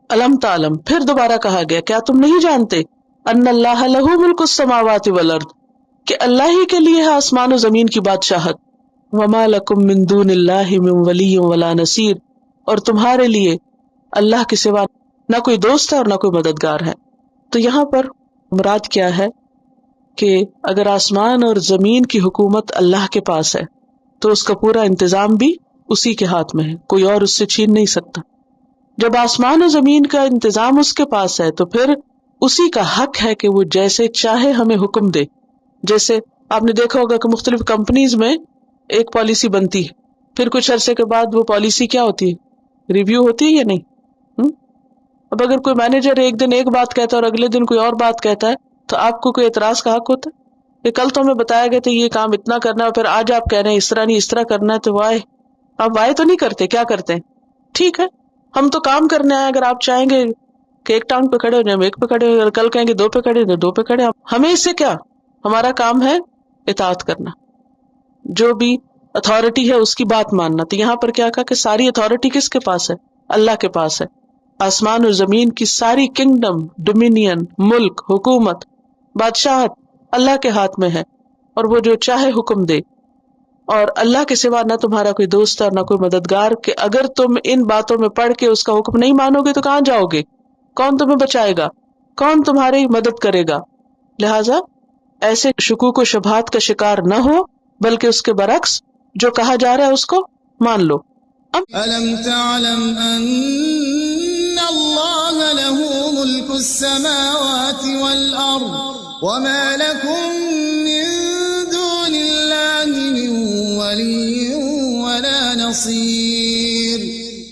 الم تعلم، پھر دوبارہ کہا گیا کیا تم نہیں جانتے، ان اللہ لہ ملک السماوات والارض، کہ اللہ ہی کے لیے ہے آسمان و زمین کی بادشاہت، وما لکم من دون اللہ من ولی ولا نصیر، اور تمہارے لیے اللہ کے سوا نہ کوئی دوست ہے اور نہ کوئی مددگار ہے۔ تو یہاں پر مراد کیا ہے کہ اگر آسمان اور زمین کی حکومت اللہ کے پاس ہے تو اس کا پورا انتظام بھی اسی کے ہاتھ میں ہے، کوئی اور اس سے چھین نہیں سکتا۔ جب آسمان و زمین کا انتظام اس کے پاس ہے تو پھر اسی کا حق ہے کہ وہ جیسے چاہے ہمیں حکم دے۔ جیسے آپ نے دیکھا ہوگا کہ مختلف کمپنیز میں ایک پالیسی بنتی ہے، پھر کچھ عرصے کے بعد وہ پالیسی کیا ہوتی ہے، ریویو ہوتی ہے یا نہیں؟ اب اگر کوئی مینیجر ایک دن ایک بات کہتا ہے اور اگلے دن کوئی اور بات کہتا ہے تو آپ کو کوئی اعتراض کا حق ہوتا ہے کہ کل تو ہمیں بتایا گیا تھا یہ کام اتنا کرنا ہے، پھر آج آپ کہہ رہے ہیں اس طرح نہیں اس طرح کرنا ہے، تو وائے آپ وائے تو نہیں کرتے، کیا کرتے ہیں؟ ٹھیک ہے ہم تو کام کرنے آئے، اگر آپ چاہیں گے کہ ایک ٹانگ پہ کھڑے ہو جائیں ہم ایک پہ کھڑے ہو، کل کہیں گے دو پہ کھڑے تو دو پہ کھڑے، ہمیں اس سے کیا، ہمارا کام ہے اطاعت کرنا، جو بھی اتھارٹی ہے اس کی بات ماننا۔ تو یہاں پر کیا کہا کہ ساری اتھارٹی کس کے پاس ہے؟ اللہ کے پاس ہے۔ آسمان اور زمین کی ساری کنگڈم، ڈومینین، ملک، حکومت، بادشاہت اللہ کے ہاتھ میں ہے، اور وہ جو چاہے حکم دے، اور اللہ کے سوا نہ تمہارا کوئی دوست اور نہ کوئی مددگار، کہ اگر تم ان باتوں میں پڑھ کے اس کا حکم نہیں مانو گے تو کہاں جاؤ گے؟ کون تمہیں بچائے گا؟ کون تمہاری مدد کرے گا؟ لہٰذا ایسے شکوک و شبہات کا شکار نہ ہو، بلکہ اس کے برعکس جو کہا جا رہا ہے اس کو مان لو۔ ألم تعلم أن الله له ملك السماوات والأرض وما لكم من دون الله من ولي ولا نصير